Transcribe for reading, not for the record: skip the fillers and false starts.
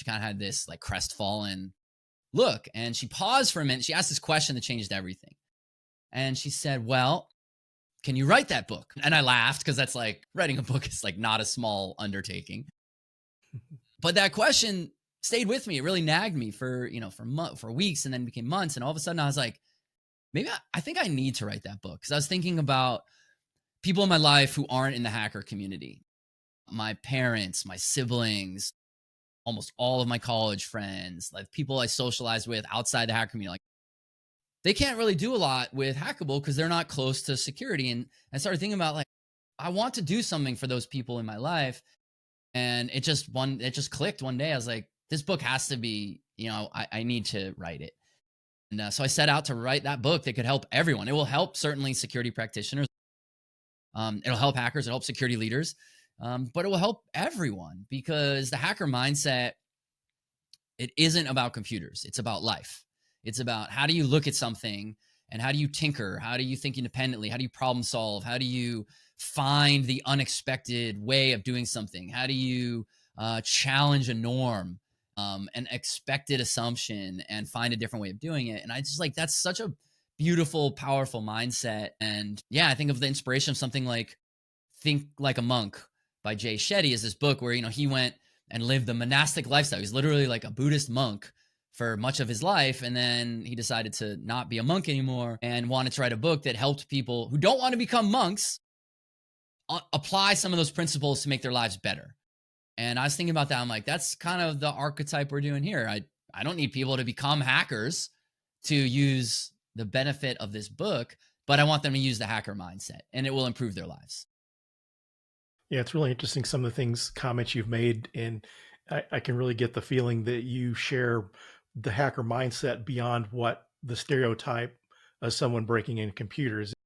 kind of had this like crestfallen look. And she paused for a minute. She asked this question that changed everything. And she said, well, can you write that book? And I laughed because that's like writing a book is like not a small undertaking. But that question stayed with me. It really nagged me for, for weeks and then became months. And all of a sudden I was like, maybe I think I need to write that book. Cause I was thinking about people in my life who aren't in the hacker community, my parents, my siblings, almost all of my college friends, like people I socialize with outside the hacker community. Like they can't really do a lot with Hackable because they're not close to security. And I started thinking about like, I want to do something for those people in my life. And it just clicked one day. I was like, this book has to be, I need to write it. And so I set out to write that book that could help everyone. It will help certainly security practitioners. It'll help hackers, it'll help security leaders, but it will help everyone because the hacker mindset, it isn't about computers. It's about life. It's about how do you look at something and how do you tinker? How do you think independently? How do you problem solve? How do you find the unexpected way of doing something? How do you challenge a norm, an expected assumption and find a different way of doing it? And I just like, that's such a beautiful, powerful mindset. And yeah, I think of the inspiration of something like Think Like a Monk by Jay Shetty is this book where, he went and lived a monastic lifestyle. He's literally like a Buddhist monk for much of his life. And then he decided to not be a monk anymore and wanted to write a book that helped people who don't want to become monks apply some of those principles to make their lives better. And I was thinking about that. I'm like, that's kind of the archetype we're doing here. I don't need people to become hackers to use the benefit of this book, but I want them to use the hacker mindset and it will improve their lives. Yeah, it's really interesting. Some of the comments you've made, and I can really get the feeling that you share the hacker mindset beyond what the stereotype of someone breaking in computers.